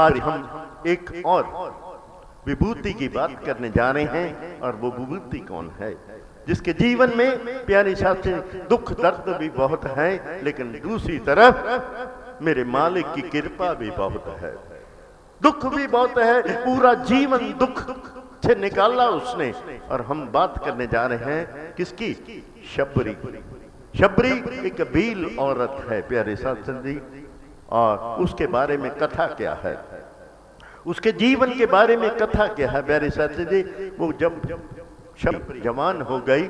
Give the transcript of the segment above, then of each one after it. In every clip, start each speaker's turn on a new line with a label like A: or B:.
A: आज हम एक और विभूति की बात करने जा रहे हैं, और वो विभूति कौन है? जिसके जीवन में प्यारे साथी दुख दर्द भी बहुत है, लेकिन दूसरी तरफ मेरे मालिक की कृपा भी बहुत है। दुख भी बहुत है, पूरा जीवन दुख से निकाला उसने। और हम बात करने जा रहे हैं किसकी? शबरी। शबरी एक भील औरत है प्यारे साथी जी, और उसके बारे में कथा क्या है, उसके जीवन के बारे में कथा क्या है प्यारे साथी जी। वो जब शबरी जवान हो गई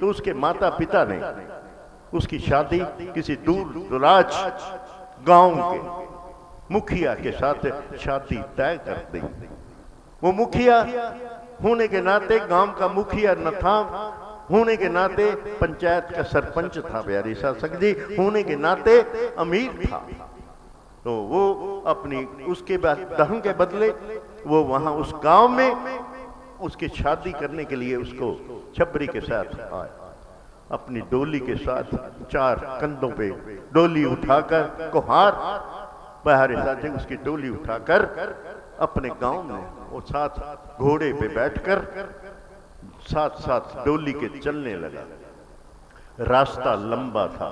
A: तो उसके माता पिता ने उसकी शादी किसी दूर दराज गांव के मुखिया के साथ शादी तय कर दी। वो मुखिया होने के नाते, गांव का मुखिया न था होने के नाते, पंचायत का सरपंच था प्यारे शासक जी होने के नाते, अमीर था। तो वो अपनी उसके बाद धन के बदले वो वहां उस गांव में उसकी शादी करने के लिए उसको शबरी के साथ आए। अपनी डोली के साथ, चार कंधों पे डोली उठाकर, कुहार पहाड़े साथ उसकी डोली उठाकर अपने गांव में वो साथ घोड़े पे बैठकर साथ साथ डोली के चलने लगा। रास्ता लंबा था,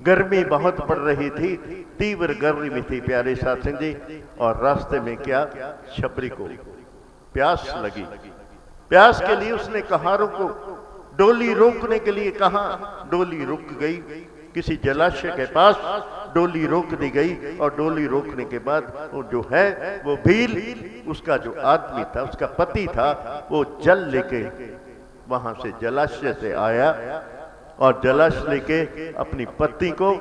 A: गर्मी बहुत पड़ रही थी, तीव्र गर्मी थी प्यारे साथी जी। और रास्ते में क्या, शबरी को प्यास लगी। प्यास के लिए उसने कहारों को डोली रोकने के लिए कहा। डोली रुक गई किसी जलाशय के पास, डोली रोक दी गई। और डोली रोकने के बाद वो जो है वो भील, उसका जो आदमी था, उसका पति था, वो जल लेके वहां से जलाशय से आया और जलाशय लेके अपनी पत्नी को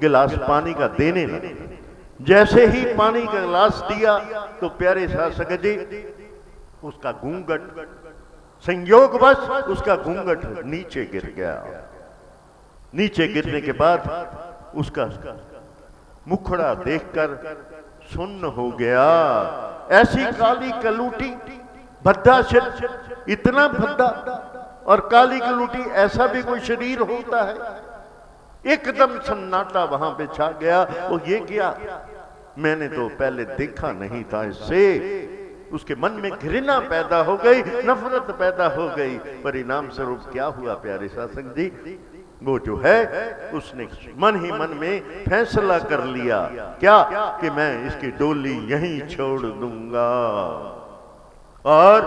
A: गिलास पानी का देने लगा। जैसे ही पानी का गिलास दिया तो प्यारे शासक जी उसका घूंघट, संयोगवश उसका घूंघट नीचे गिर गया। नीचे गिरने के बाद उसका मुखड़ा देखकर सुन्न हो गया। ऐसी काली कलूटी, भद्दा शरीर, इतना भद्दा और काली कलूटी, ऐसा भी कोई शरीर होता है? एकदम सन्नाटा वहां पे छा गया। वो ये क्या, मैंने तो पहले देखा नहीं था इससे। उसके मन में घृणा पैदा हो गई, नफरत पैदा हो गई। परिणाम स्वरूप क्या हुआ प्यारे शासक जी, वो जो है उसने मन ही मन में फैसला कर लिया क्या, कि मैं इसकी डोली यहीं छोड़ दूंगा। और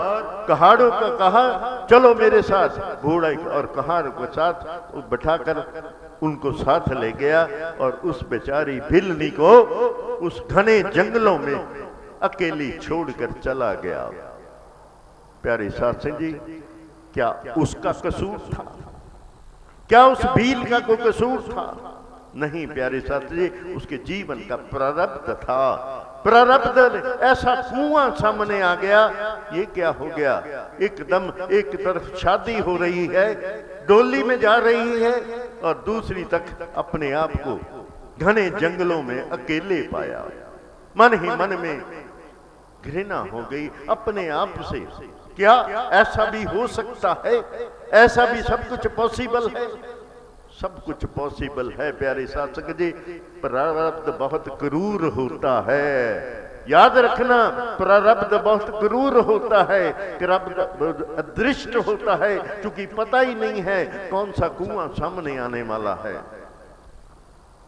A: कहाड़ों का कहा चलो मेरे साथ, घोड़ा और कहाड़ को साथ बैठाकर उनको साथ ले गया। और उस बेचारी भिलनी को उस घने जंगलों में अकेली छोड़कर चला गया। प्यारे साथी जी, क्या उसका कसूर था? क्या उस भील का कोई कसूर था? नहीं प्यारे साथी जी, उसके जीवन का प्रारब्ध था। प्रारब्ध ऐसा कुआं सामने आ गया। ये क्या हो गया, एकदम एक तरफ शादी हो रही है, डोली में जा रही है, और दूसरी तक अपने आप को घने जंगलों में अकेले पाया। मन ही मन में घृणा हो गई अपने आप से। क्या ऐसा भी हो सकता है? ऐसा भी सब कुछ पॉसिबल है? सब कुछ पॉसिबल है प्यारे शासक जी। प्रारब्ध बहुत क्रूर होता है, याद रखना। प्रारब्ध बहुत क्रूर होता है, प्रारब्ध अदृष्ट होता है, क्योंकि पता ही नहीं है कौन सा कुआं सामने आने वाला है।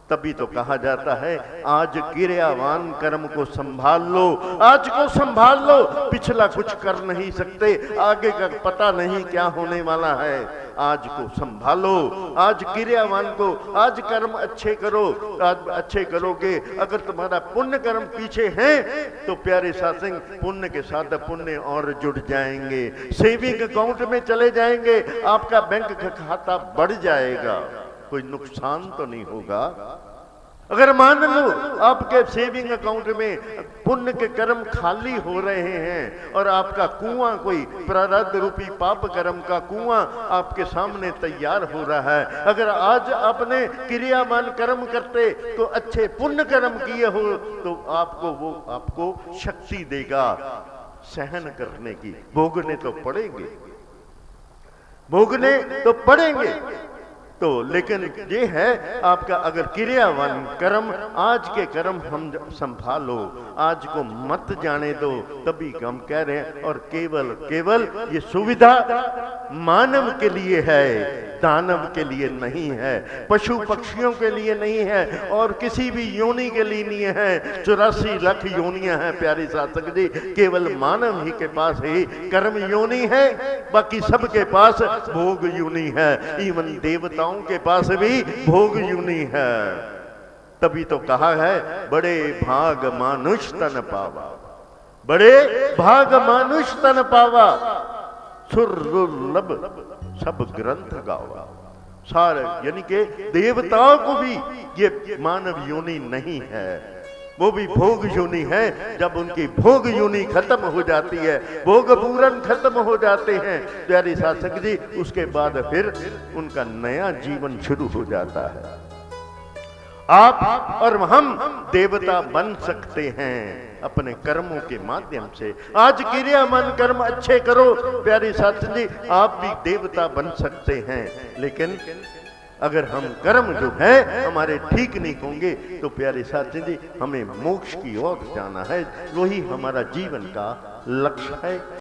A: तभी तो कहा जाता है आज क्रियावान कर्म को संभाल लो, आज को संभाल लो। पिछला कुछ कर नहीं सकते, आगे का पता नहीं क्या होने वाला है। आज को संभालो, आज क्रियावान को, आज कर्म अच्छे करो। आज अच्छे करोगे, अगर तुम्हारा पुण्य कर्म पीछे है तो प्यारे शासक पुण्य के साथ पुण्य और जुड़ जाएंगे, सेविंग अकाउंट में चले जाएंगे, आपका बैंक का खाता बढ़ जाएगा, कोई नुकसान तो नहीं होगा। अगर मान लो आपके सेविंग अकाउंट में पुण्य के कर्म खाली हो रहे हैं और आपका कुआं, कोई प्रारब्ध रूपी पाप कर्म का कुआं आपके सामने तैयार हो रहा है, अगर आज आपने क्रियामान कर्म करते तो अच्छे पुण्य कर्म किए हो तो आपको वो आपको शक्ति देगा सहन करने की। भोगने तो पड़ेंगे, भोगने तो पड़ेंगे, तो लेकिन ये है आपका अगर क्रियावान कर्म, आज के कर्म हम संभालो, आज को मत जाने दो, तभी हम कह रहे हैं। और केवल केवल ये सुविधा मानव के लिए है, दानव के लिए नहीं है, पशु पक्षियों के लिए नहीं है, और किसी भी योनि के लिए नहीं है। 84 लाख योनियां हैं प्यारी साधक जी, केवल मानव ही के पास ही कर्म योनि है, बाकी सबके पास भोग योनि है। इवन देवताओं के पास भी भोग योनि है। तभी तो कहा है बड़े भाग मानुष तन पावा, बड़े भाग मानुष तन पावा, सुर दुर्लभ सब ग्रंथ गावा। सारे यानी के देवताओं को भी ये मानव योनि नहीं है, वो भी भोग योनि है। जब उनकी भोग योनि खत्म हो जाती है, भोग पूरन खत्म हो जाते हैं प्यारी साधक जी, उसके बाद फिर उनका नया जीवन शुरू हो जाता है। आप और हम देवता बन सकते हैं अपने कर्मों के माध्यम से। आज क्रियामान कर्म अच्छे करो प्यारी साधक जी, आप भी देवता बन सकते हैं। लेकिन अगर हम कर्म जो है हमारे ठीक नहीं होंगे तो प्यारे साथी जी हमें मोक्ष की ओर जाना है, वही हमारा जीवन का लक्ष्य है।